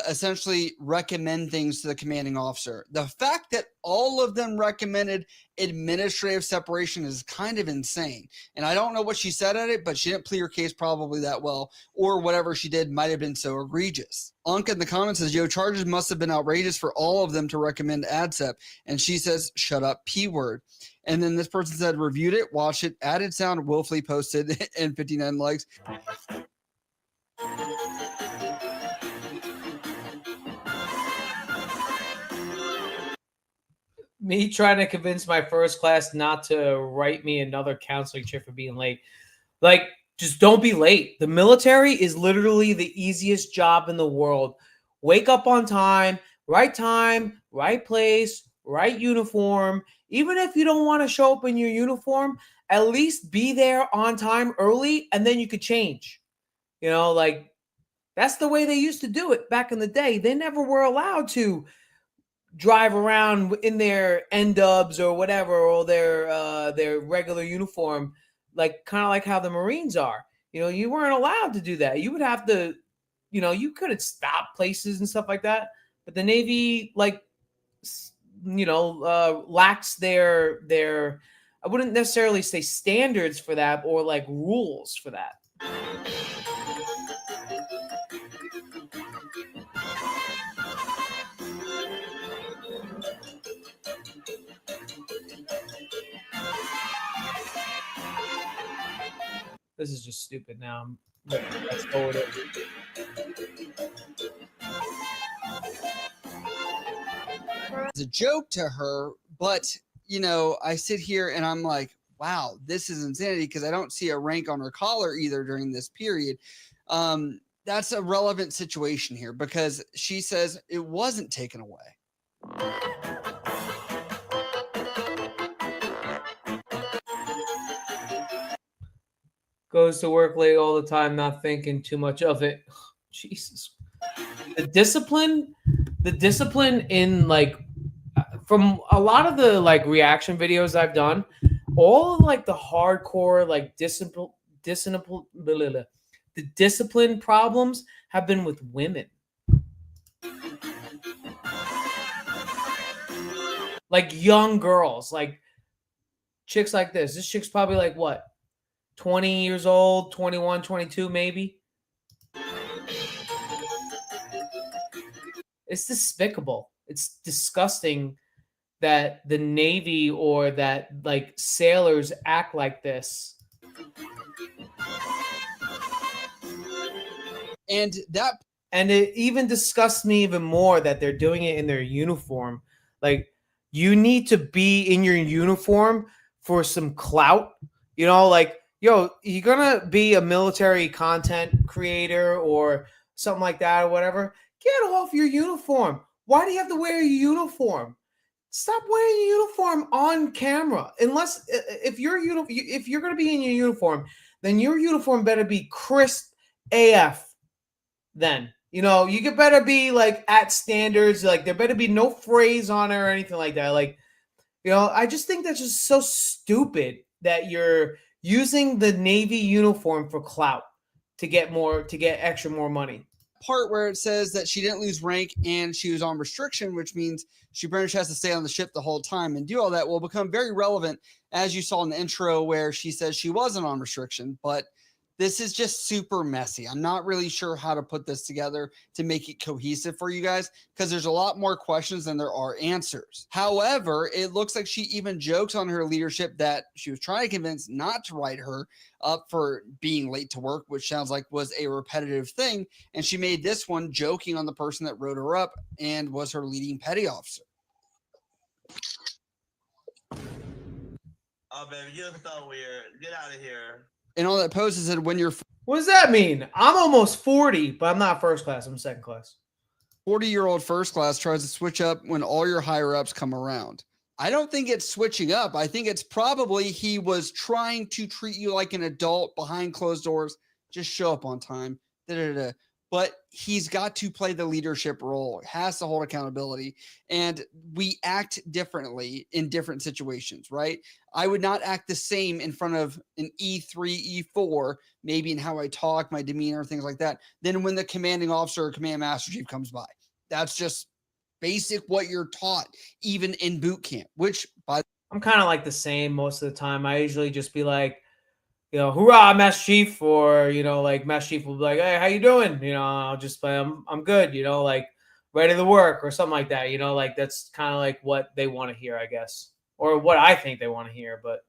essentially recommend things to the commanding officer. The fact that all of them recommended administrative separation is kind of insane. And I don't know what she said at it, but she didn't plead her case probably that well, or whatever she did might have been so egregious. Anka in the comments says, yo, charges must have been outrageous for all of them to recommend ADSEP. And she says, shut up, P word. And then this person said, reviewed it, watched it, added sound, willfully posted, and 59 likes. Me trying to convince my first class not to write me another counseling trip for being late. Like, just don't be late. The military is literally the easiest job in the world. Wake up on time, right place, right uniform. Even if you don't want to show up in your uniform, at least be there on time early, and then you could change. Like, that's the way they used to do it back in the day. They never were allowed to drive around in their N-dubs or whatever, or their regular uniform, like kind of like how the Marines are. You weren't allowed to do that. You would have to, you couldn't stop places and stuff like that. But the Navy, like, lacks their I wouldn't necessarily say standards for that, or like rules for that. This is just stupid now. Let's go with it. It's a joke to her, but you know, I sit here and I'm like, wow, this is insanity because I don't see a rank on her collar either during this period. That's a relevant situation here because she says it wasn't taken away. Goes to work late all the time, not thinking too much of it. Jesus. The discipline in like from a lot of the like reaction videos I've done, all of like the hardcore like the discipline problems have been with women. Like young girls, like chicks like this. This chick's probably like what? 20 years old, 21, 22 maybe. It's despicable. It's disgusting that the Navy or that like sailors act like this. And it even disgusts me even more that they're doing it in their uniform. Like, you need to be in your uniform for some clout. You know, like, yo, you're gonna be a military content creator or something like that or whatever. Get off your uniform. Why do you have to wear a uniform? Stop wearing a uniform on camera. Unless if you're gonna be in your uniform, then your uniform better be crisp AF. Then you know you better be like at standards. Like there better be no phrase on it or anything like that. Like, you know, I just think that's just so stupid that you're using the Navy uniform for clout to get extra more money. Part where it says that she didn't lose rank and she was on restriction, which means she pretty much has to stay on the ship the whole time and do all that, will become very relevant, as you saw in the intro where she says she wasn't on restriction. But this is just super messy. I'm not really sure how to put this together to make it cohesive for you guys because there's a lot more questions than there are answers. However, it looks like she even jokes on her leadership that she was trying to convince not to write her up for being late to work, which sounds like was a repetitive thing. And she made this one joking on the person that wrote her up and was her leading petty officer. Oh, baby, you look so weird. Get out of here. And on that post, it said, when you're What does that mean? I'm almost 40, but I'm not first class. I'm second class. 40-year-old first class tries to switch up when all your higher ups come around. I don't think it's switching up. I think it's probably he was trying to treat you like an adult behind closed doors. Just show up on time. But he's got to play the leadership role, has to hold accountability. And we act differently in different situations, right? I would not act the same in front of an E3, E4, maybe in how I talk, my demeanor, things like that, than when the commanding officer or command master chief comes by. That's just basic what you're taught, even in boot camp, which I'm kind of like the same most of the time. I usually just be like, you know, hoorah, Master Chief, or, you know, like Master Chief will be like, hey, how you doing? You know, I'll just play, I'm good, you know, like ready to work or something like that. You know, like that's kind of like what they want to hear, I guess, or what I think they want to hear. But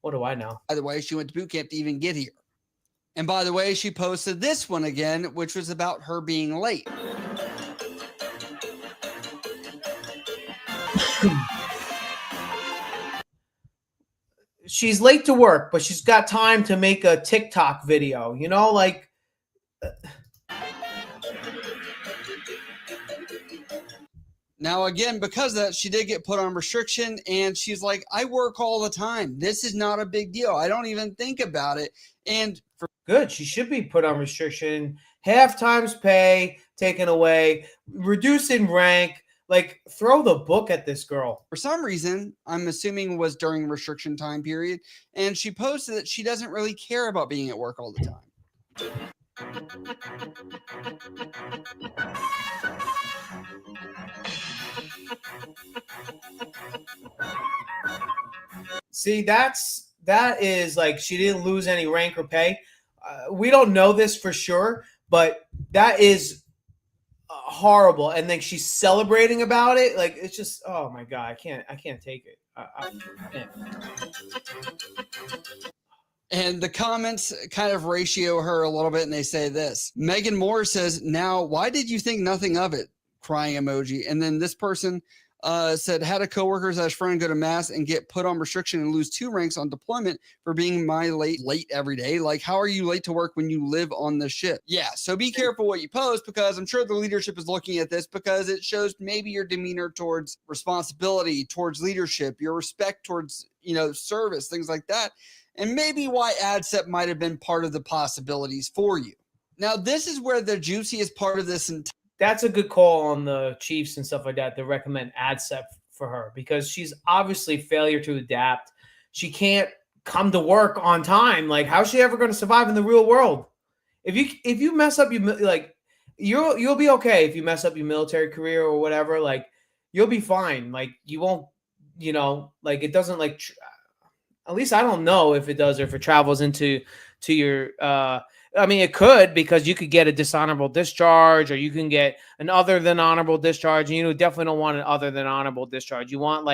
what do I know? By the way, she went to boot camp to even get here. And by the way, she posted this one again, which was about her being late. She's late to work, but she's got time to make a TikTok video, you know, like. Now, again, because of that, she did get put on restriction, and she's like, I work all the time. This is not a big deal. I don't even think about it. And Good. She should be put on restriction. Half times pay taken away, reducing rank. Like, throw the book at this girl. For some reason, I'm assuming was during restriction time period, and she posted that she doesn't really care about being at work all the time. See, that is like she didn't lose any rank or pay. We don't know this for sure, but that is horrible. And then she's celebrating about it. Like, it's just, oh my God, I can't take it. I can't. And the comments kind of ratio her a little bit, and they say this. Megan Moore says, now, why did you think nothing of it? Crying emoji. And then this person said, had a coworker / friend go to mass and get put on restriction and lose 2 ranks on deployment for being late every day. Like, how are you late to work when you live on the ship? Yeah, so be careful what you post, because I'm sure the leadership is looking at this because it shows maybe your demeanor towards responsibility, towards leadership, your respect towards, service, things like that. And maybe why AdSep might have been part of the possibilities for you. Now, this is where the juiciest part of this entire That's a good call on the Chiefs and stuff like that to recommend AdSep for her, because she's obviously failure to adapt. She can't come to work on time. Like, how's she ever going to survive in the real world? If you mess up you'll be okay if you mess up your military career or whatever. Like, you'll be fine. Like, you won't, it doesn't at least I don't know if it does or if it travels into your I mean, it could, because you could get a dishonorable discharge, or you can get an other than honorable discharge. And you definitely don't want an other than honorable discharge. You want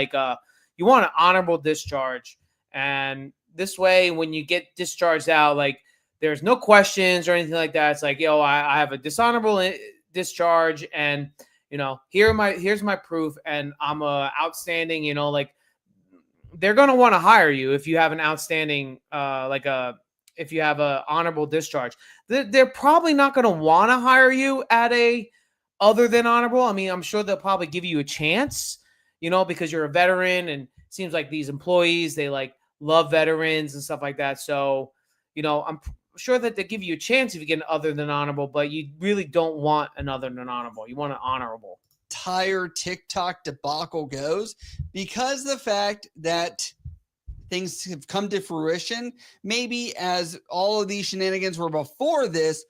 you want an honorable discharge. And this way, when you get discharged out, like, there's no questions or anything like that. It's like, I have a dishonorable discharge, and here's my proof, and I'm outstanding. They're gonna want to hire you if you have an outstanding if you have a honorable discharge. They're probably not going to want to hire you at a other than honorable. I mean, I'm sure they'll probably give you a chance, because you're a veteran, and it seems like these employees, they love veterans and stuff like that. So, I'm sure that they give you a chance if you get an other than honorable, but you really don't want an other than honorable. You want an honorable. Entire TikTok debacle goes, because the fact that things have come to fruition, maybe as all of these shenanigans were before this,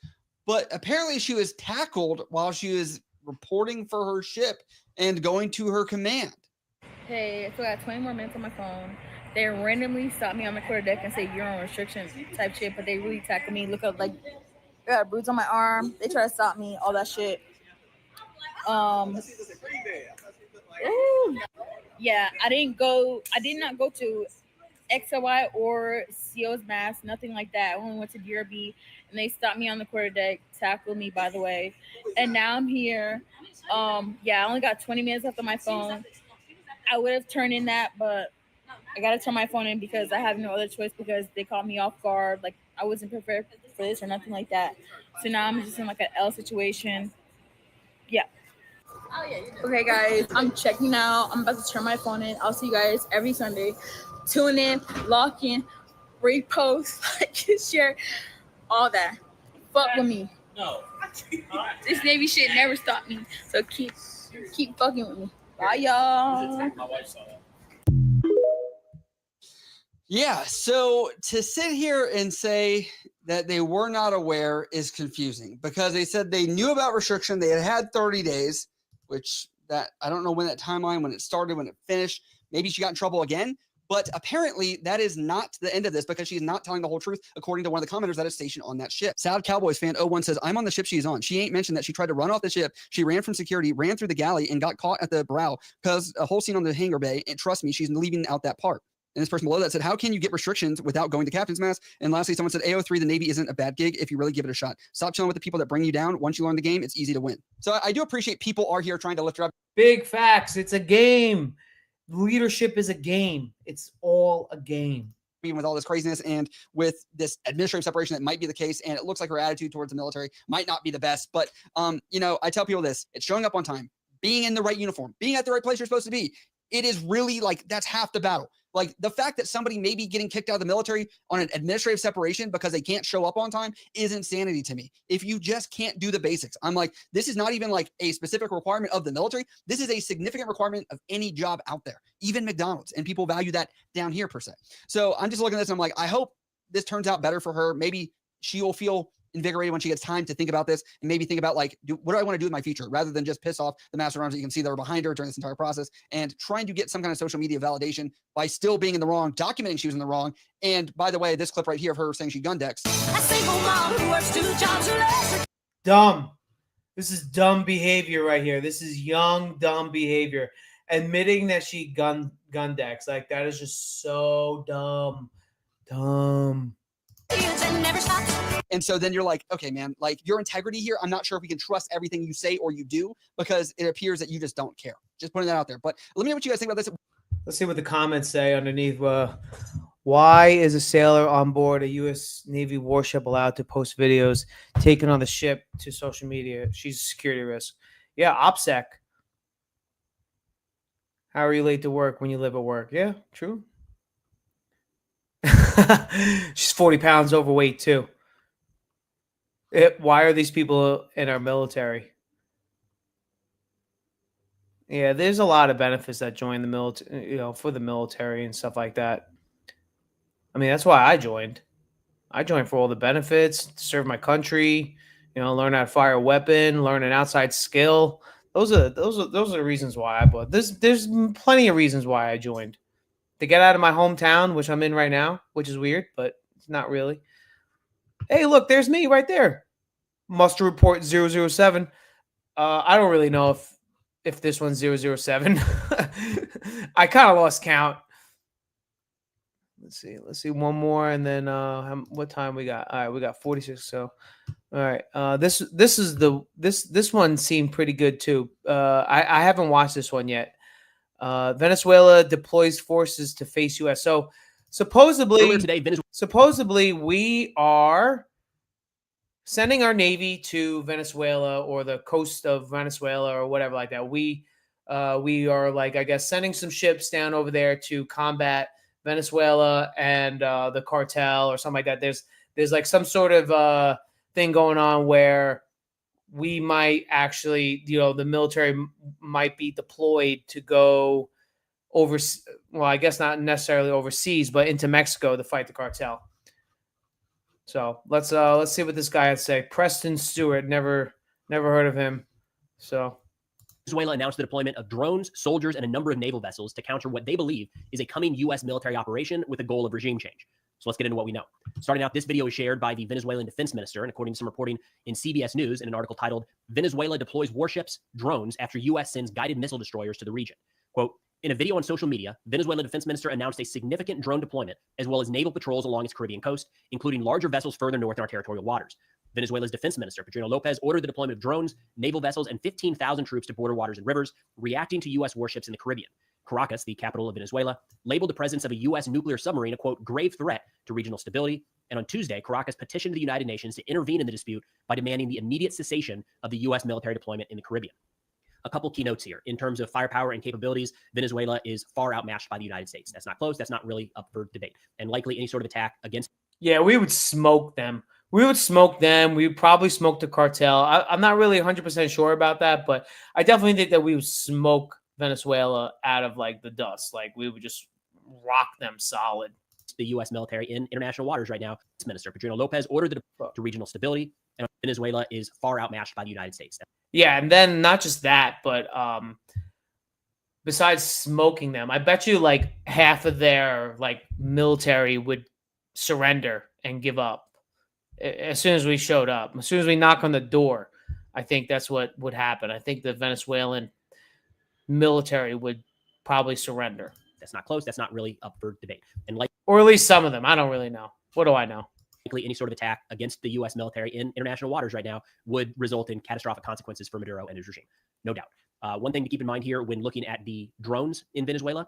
but apparently she was tackled while she was reporting for her ship and going to her command. Hey, so I got 20 more minutes on my phone. They randomly stopped me on the quarterdeck and say you're on restriction type shit, but they really tackled me. Look up, I got a bruise on my arm. They try to stop me, all that shit. Yeah, I did not go to XOI or CO's mass, nothing like that. I only went to DRB, and they stopped me on the quarterdeck, tackled me, by the way. And now I'm here. I only got 20 minutes left on my phone. I would have turned in that, but I got to turn my phone in because I have no other choice, because they caught me off guard. Like, I wasn't prepared for this or nothing like that. So now I'm just in an L situation. Yeah. Okay, guys, I'm checking out. I'm about to turn my phone in. I'll see you guys every Sunday. Tune in, lock in, repost, share, all that. Fuck with me. No. This Navy shit never stopped me. So keep fucking with me. Bye, y'all. My wife saw that. Yeah, so to sit here and say that they were not aware is confusing, because they said they knew about restriction. They had 30 days, which that I don't know when that timeline, when it started, when it finished. Maybe she got in trouble again. But apparently that is not the end of this, because she's not telling the whole truth, according to one of the commenters that is stationed on that ship. Sad Cowboys fan 01 says, I'm on the ship she's on. She ain't mentioned that she tried to run off the ship. She ran from security, ran through the galley, and got caught at the brow, because a whole scene on the hangar bay. And trust me, she's leaving out that part. And this person below that said, how can you get restrictions without going to captain's mass? And lastly, someone said, AO3, the Navy isn't a bad gig if you really give it a shot. Stop chilling with the people that bring you down. Once you learn the game, it's easy to win. So I do appreciate people are here trying to lift her up. Big facts. It's a game. Leadership is a game. It's all a game. Even with all this craziness and with this administrative separation, that might be the case. And it looks like her attitude towards the military might not be the best. But, I tell people this, it's showing up on time, being in the right uniform, being at the right place you're supposed to be. It is really that's half the battle. Like, the fact that somebody may be getting kicked out of the military on an administrative separation because they can't show up on time is insanity to me. If you just can't do the basics, I'm like, this is not even a specific requirement of the military. This is a significant requirement of any job out there, even McDonald's, and people value that down here per se. So I'm just looking at this and I'm like, I hope this turns out better for her. Maybe she will feel invigorated when she gets time to think about this, and maybe think about what do I want to do with my future, rather than just piss off the master arms that you can see that are behind her during this entire process, and trying to get some kind of social media validation by still being in the wrong, documenting she was in the wrong. And by the way, this clip right here of her saying she gun decks. Dumb. This is dumb behavior right here. This is young, dumb behavior. Admitting that she gun decks. That is just so dumb. Dumb. And so then you're like, okay, man, like your integrity here, I'm not sure if we can trust everything you say or you do, because it appears that you just don't care. Just putting that out there. But let me know what you guys think about this. Let's see what the comments say underneath. Why is a sailor on board a U.S. Navy warship allowed to post videos taken on the ship to social media? She's a security risk. Yeah, OPSEC. How are you late to work when you live at work? Yeah, true. She's 40 pounds overweight, too. Why are these people in our military? Yeah, there's a lot of benefits that join the military, for the military and stuff like that. I mean, that's why I joined. I joined for all the benefits, to serve my country, learn how to fire a weapon, learn an outside skill. Those are the reasons why I bought. There's plenty of reasons why I joined. To get out of my hometown, which I'm in right now, which is weird, but it's not really. Hey, look, there's me right there. Muster report 007. I don't really know if this one's 007. I kind of lost count. Let's see one more, and then what time we got? All right, we got 46. So, all right, this one seemed pretty good too. I haven't watched this one yet. Venezuela deploys forces to face U.S. So supposedly we are sending our navy to Venezuela or the coast of Venezuela or whatever like that. We are, like, I guess, sending some ships down over there to combat Venezuela and the cartel or something like that. There's like some sort of thing going on where we might actually, the military might be deployed to go over. Well, I guess not necessarily overseas, but into Mexico to fight the cartel. So let's see what this guy had to say. Preston Stewart, never heard of him. So Venezuela announced the deployment of drones, soldiers, and a number of naval vessels to counter what they believe is a coming U.S. military operation with a goal of regime change. So let's get into what we know. Starting out, this video is shared by the Venezuelan defense minister, and according to some reporting in CBS News in an article titled, "Venezuela deploys warships, drones, after U.S. sends guided missile destroyers to the region." Quote, in a video on social media, Venezuela defense minister announced a significant drone deployment, as well as naval patrols along its Caribbean coast, including larger vessels further north in our territorial waters. Venezuela's defense minister, Pedro Lopez, ordered the deployment of drones, naval vessels, and 15,000 troops to border waters and rivers, reacting to U.S. warships in the Caribbean. Caracas, the capital of Venezuela, labeled the presence of a U.S. nuclear submarine a, quote, grave threat to regional stability. And on Tuesday, Caracas petitioned the United Nations to intervene in the dispute by demanding the immediate cessation of the U.S. military deployment in the Caribbean. A couple keynotes here. In terms of firepower and capabilities, Venezuela is far outmatched by the United States. That's not close. That's not really up for debate. And likely any sort of attack against... Yeah, we would smoke them. We would probably smoke the cartel. I'm not really 100% sure about that, but I definitely think that we would smoke Venezuela out of, like, the dust. Like, we would just rock them solid. The U.S. military in international waters right now. Minister Pedro Lopez ordered the to regional stability, and Venezuela is far outmatched by the United States. Yeah, and then not just that, but besides smoking them, I bet you like half of their like military would surrender and give up as soon as we showed up. As soon as we knock on the door, I think that's what would happen. I think the Venezuelan military would probably surrender. That's not close. That's not really up for debate. And like, or at least some of them. I don't really know. What do I know? Likely any sort of attack against the U.S. military in international waters right now would result in catastrophic consequences for Maduro and his regime. No doubt. One thing to keep in mind here when looking at the drones in Venezuela,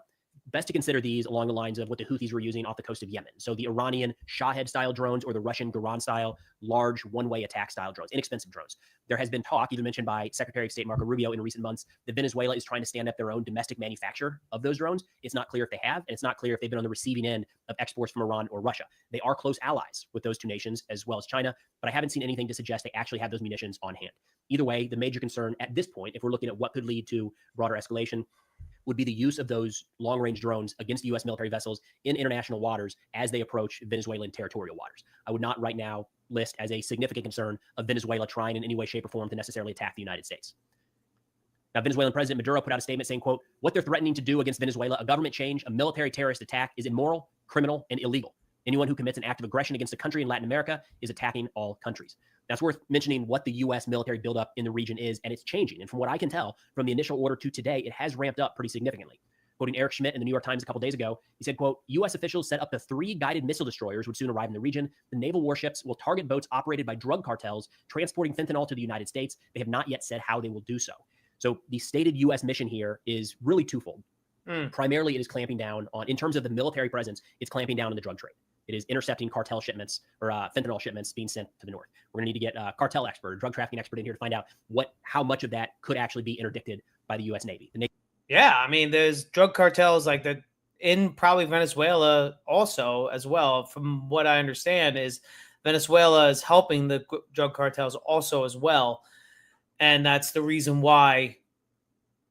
best to consider these along the lines of what the Houthis were using off the coast of Yemen. So the Iranian Shahed-style drones or the Russian Garan-style, large one-way attack-style drones, inexpensive drones. There has been talk, even mentioned by Secretary of State Marco Rubio in recent months, that Venezuela is trying to stand up their own domestic manufacture of those drones. It's not clear if they have, and it's not clear if they've been on the receiving end of exports from Iran or Russia. They are close allies with those two nations as well as China, but I haven't seen anything to suggest they actually have those munitions on hand. Either way, the major concern at this point, if we're looking at what could lead to broader escalation, would be the use of those long-range drones against U.S. military vessels in international waters as they approach Venezuelan territorial waters. I would not right now list as a significant concern of Venezuela trying in any way, shape, or form to necessarily attack the United States. Now, Venezuelan President Maduro put out a statement saying, quote, "What they're threatening to do against Venezuela, a government change, a military terrorist attack, is immoral, criminal, and illegal. Anyone who commits an act of aggression against a country in Latin America is attacking all countries." That's worth mentioning what the U.S. military buildup in the region is, and it's changing. And from what I can tell, from the initial order to today, it has ramped up pretty significantly. Quoting Eric Schmidt in the New York Times a couple days ago, he said, quote, U.S. officials set up to 3 guided missile destroyers would soon arrive in the region. The naval warships will target boats operated by drug cartels transporting fentanyl to the United States. They have not yet said how they will do so. So the stated U.S. mission here is really twofold. Primarily, it is clamping down on, in terms of the military presence, it's clamping down on the drug trade. It is intercepting cartel shipments or fentanyl shipments being sent to the north. We're going to need to get a cartel expert, a drug trafficking expert in here to find out how much of that could actually be interdicted by the U.S. Navy. Yeah, I mean, there's drug cartels like that in probably Venezuela also as well. From what I understand, is Venezuela is helping the drug cartels also as well, and that's the reason why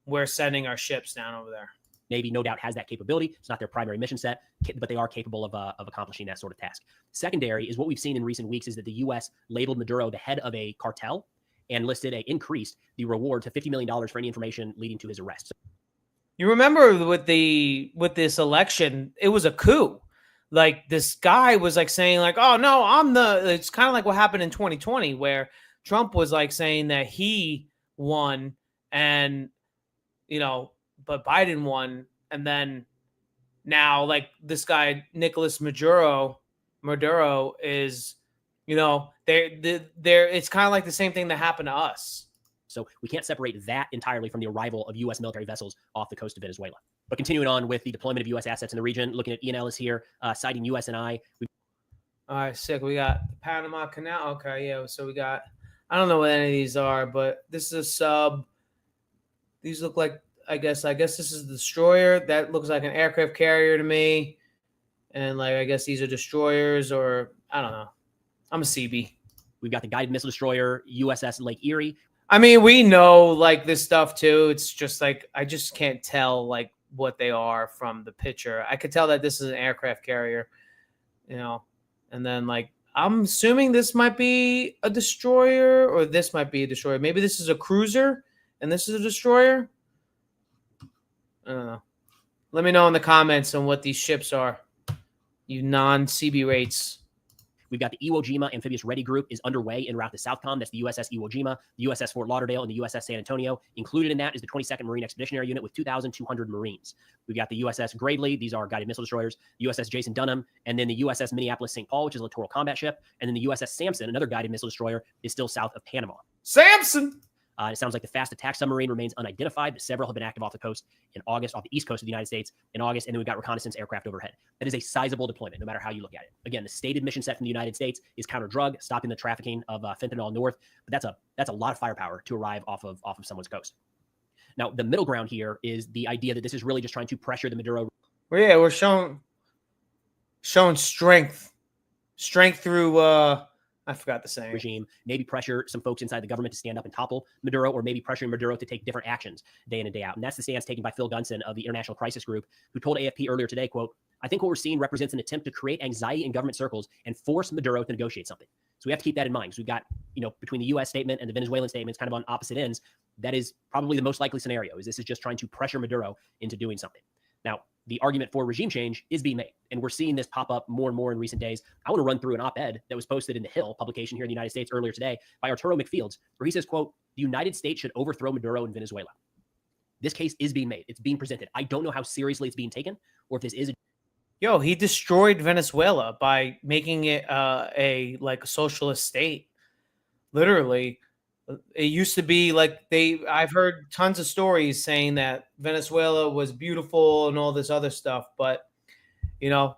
we're sending our ships down over there. Navy, no doubt, has that capability. It's not their primary mission set, but they are capable of accomplishing that sort of task. Secondary is what we've seen in recent weeks is that the U.S. labeled Maduro the head of a cartel and increased the reward to $50 million for any information leading to his arrest. You remember with this election, it was a coup. Like this guy was like saying like, "Oh no, it's kind of like what happened in 2020 where Trump was like saying that he won and but Biden won, and then now like this guy Nicolas Maduro is, it's kind of like the same thing that happened to us. So we can't separate that entirely from the arrival of U.S. military vessels off the coast of Venezuela. But continuing on with the deployment of U.S. assets in the region, looking at Ian Ellis here, citing USNI. All right, sick. We got the Panama Canal. Okay, yeah. So we got, I don't know what any of these are, but this is a sub. These look like, I guess this is the destroyer. That looks like an aircraft carrier to me. And like, I guess these are destroyers or I don't know. I'm a CB. We've got the guided missile destroyer, USS Lake Erie. I mean, we know like this stuff too. It's just like, I just can't tell like what they are from the picture. I could tell that this is an aircraft carrier, and then like, I'm assuming this might be a destroyer or this might be a destroyer. Maybe this is a cruiser and this is a destroyer. I don't know. Let me know in the comments on what these ships are. You non-CB rates. We've got the Iwo Jima Amphibious Ready Group is underway en route to Southcom. That's the USS Iwo Jima, the USS Fort Lauderdale, and the USS San Antonio. Included in that is the 22nd Marine Expeditionary Unit with 2,200 Marines. We've got the USS Gravely. These are guided missile destroyers. USS Jason Dunham, and then the USS Minneapolis St. Paul, which is a littoral combat ship. And then the USS Samson, another guided missile destroyer, is still south of Panama. Samson! It sounds like the fast attack submarine remains unidentified, but several have been active off the coast in August, off the east coast of the United States in August, and then we've got reconnaissance aircraft overhead. That is a sizable deployment, no matter how you look at it. Again, the stated mission set from the United States is counter-drug, stopping the trafficking of fentanyl north, but that's a lot of firepower to arrive off of someone's coast. Now, the middle ground here is the idea that this is really just trying to pressure the Maduro. Well, yeah, we're showing strength through I forgot the saying. Regime, maybe pressure some folks inside the government to stand up and topple Maduro, or maybe pressuring Maduro to take different actions day in and day out. And that's the stance taken by Phil Gunson of the International Crisis Group, who told AFP earlier today, quote, "I think what we're seeing represents an attempt to create anxiety in government circles and force Maduro to negotiate something." So we have to keep that in mind. So we've got, between the U.S. statement and the Venezuelan statements kind of on opposite ends, that is probably the most likely scenario, is this is just trying to pressure Maduro into doing something. Now, the argument for regime change is being made, and we're seeing this pop up more and more in recent days. I want to run through an op-ed that was posted in The Hill publication here in the United States earlier today by Arturo McFields, where he says, quote, "The United States should overthrow Maduro in Venezuela." This case is being made. It's being presented. I don't know how seriously it's being taken or if this is he destroyed Venezuela by making it a socialist state. Literally. It used to be like I've heard tons of stories saying that Venezuela was beautiful and all this other stuff, but a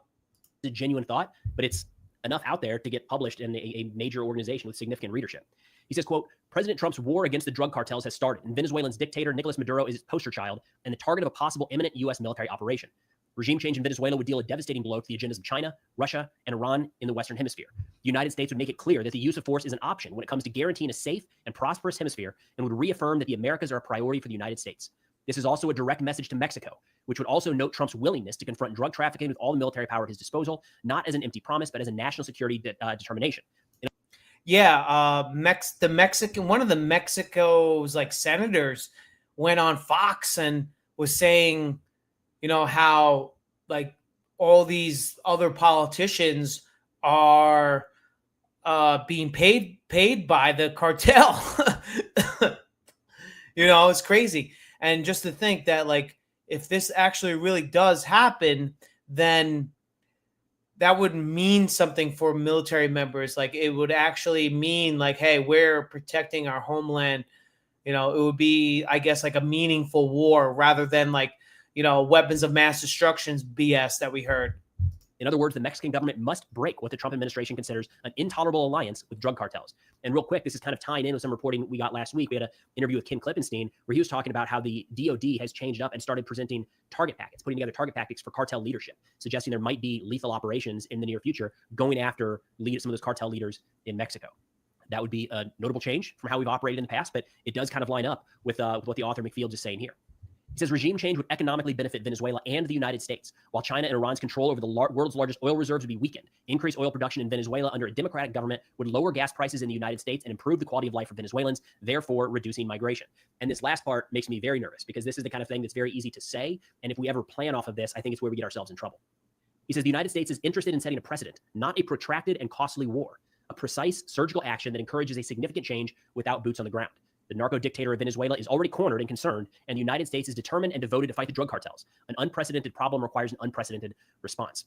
genuine thought, but it's enough out there to get published in a major organization with significant readership. He says, quote, "President Trump's war against the drug cartels has started, and Venezuelan's dictator Nicolas Maduro is its poster child and the target of a possible imminent U.S. military operation. Regime change in Venezuela would deal a devastating blow to the agendas of China, Russia, and Iran in the Western Hemisphere. The United States would make it clear that the use of force is an option when it comes to guaranteeing a safe and prosperous hemisphere, and would reaffirm that the Americas are a priority for the United States. This is also a direct message to Mexico, which would also note Trump's willingness to confront drug trafficking with all the military power at his disposal, not as an empty promise, but as a national security determination." Yeah, one of the Mexico's senators went on Fox and was saying, how all these other politicians are being paid by the cartel. It's crazy. And just to think that if this actually really does happen, then that would mean something for military members. Like it would actually mean like, hey, we're protecting our homeland. You know, it would be, I guess, like a meaningful war rather than like, you know, weapons of mass destruction's BS that we heard. In other words, the Mexican government must break what the Trump administration considers an intolerable alliance with drug cartels. And real quick, this is kind of tying in with some reporting we got last week. We had an interview with Ken Klippenstein where he was talking about how the DOD has changed up and started presenting target packets, putting together target packets for cartel leadership, suggesting there might be lethal operations in the near future going after some of those cartel leaders in Mexico. That would be a notable change from how we've operated in the past, but it does kind of line up with what the author McFields is saying here. He says regime change would economically benefit Venezuela and the United States, while China and Iran's control over the world's largest oil reserves would be weakened. Increased oil production in Venezuela under a democratic government would lower gas prices in the United States and improve the quality of life for Venezuelans, therefore reducing migration. And this last part makes me very nervous because this is the kind of thing that's very easy to say. And if we ever plan off of this, I think it's where we get ourselves in trouble. He says the United States is interested in setting a precedent, not a protracted and costly war, a precise surgical action that encourages a significant change without boots on the ground. The narco dictator of Venezuela is already cornered and concerned, and the United States is determined and devoted to fight the drug cartels. An unprecedented problem requires an unprecedented response.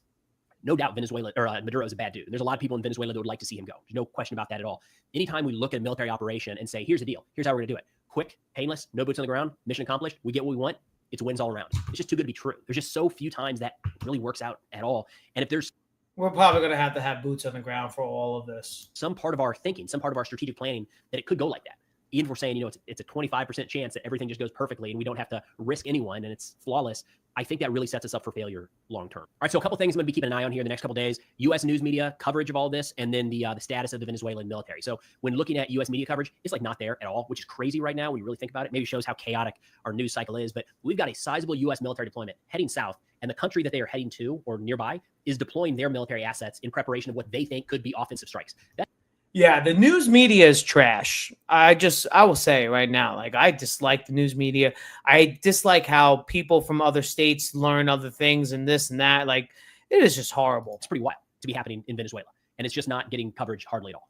No doubt Maduro is a bad dude. There's a lot of people in Venezuela that would like to see him go. There's no question about that at all. Anytime we look at a military operation and say, here's the deal, here's how we're going to do it. Quick, painless, no boots on the ground, mission accomplished, we get what we want, it's wins all around. It's just too good to be true. There's just so few times that really works out at all. And if there's we're probably going to have boots on the ground for all of this. Some part of our thinking, some part of our strategic planning that it could go like that. Even if we're saying, it's a 25% chance that everything just goes perfectly and we don't have to risk anyone and it's flawless, I think that really sets us up for failure long term. All right, so a couple things I'm going to be keeping an eye on here in the next couple days. U.S. news media coverage of all this, and then the status of the Venezuelan military. So when looking at U.S. media coverage, it's like not there at all, which is crazy right now when you really think about it. Maybe shows how chaotic our news cycle is, but we've got a sizable U.S. military deployment heading south, and the country that they are heading to or nearby is deploying their military assets in preparation of what they think could be offensive strikes. Yeah, the news media is trash. I will say right now, like I dislike the news media. I dislike how people from other states learn other things and this and that. Like it is just horrible. It's pretty wild to be happening in Venezuela, and it's just not getting coverage hardly at all.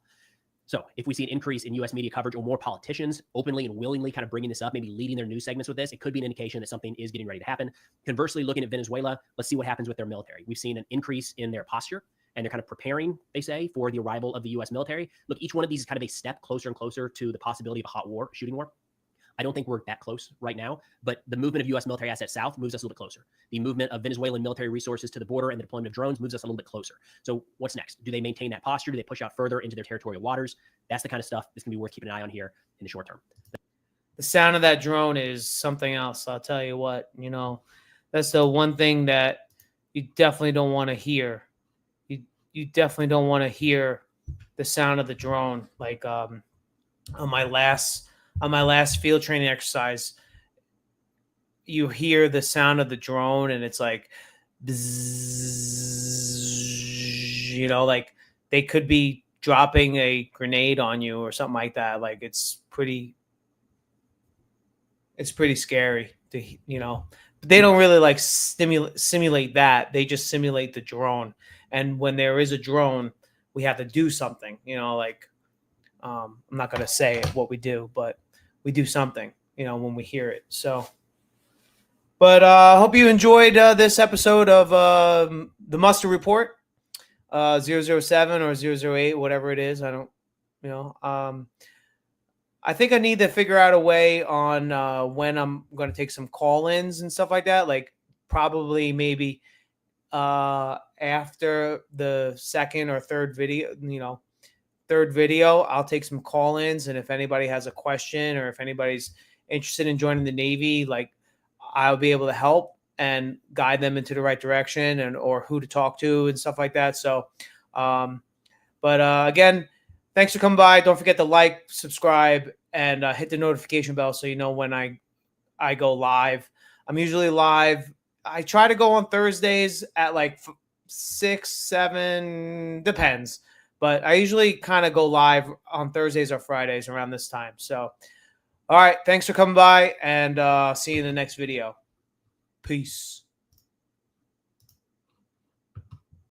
So if we see an increase in U.S. media coverage or more politicians openly and willingly kind of bringing this up, maybe leading their news segments with this, it could be an indication that something is getting ready to happen. Conversely, looking at Venezuela, let's see what happens with their military. We've seen an increase in their posture, and they're kind of preparing, they say, for the arrival of the U.S. military. Look, each one of these is kind of a step closer and closer to the possibility of a hot war, shooting war. I don't think we're that close right now, but the movement of U.S. military assets south moves us a little bit closer. The movement of Venezuelan military resources to the border and the deployment of drones moves us a little bit closer. So what's next? Do they maintain that posture? Do they push out further into their territorial waters? That's the kind of stuff that's going to be worth keeping an eye on here in the short term. The sound of that drone is something else. I'll tell you what, that's the one thing that you definitely don't want to hear. You definitely don't want to hear the sound of the drone. Like on my last field training exercise, you hear the sound of the drone and it's like, bzzz, like they could be dropping a grenade on you or something like that. Like it's pretty scary to, but they don't really like simulate that. They just simulate the drone. And when there is a drone, we have to do something, I'm not going to say what we do, but we do something, when we hear it. So, but I hope you enjoyed this episode of the Muster Report, 007 or 008, whatever it is. I don't, I think I need to figure out a way on when I'm going to take some call-ins and stuff like that. Like probably maybe after the second or third video, I'll take some call-ins, and if anybody has a question or if anybody's interested in joining the Navy, like I'll be able to help and guide them into the right direction or who to talk to and stuff like that. So, again, thanks for coming by. Don't forget to like, subscribe, and hit the notification bell so you know when I go live. I'm usually live. I try to go on Thursdays at like 6, 7, depends. But I usually kind of go live on Thursdays or Fridays around this time. So, all right. Thanks for coming by, and see you in the next video. Peace.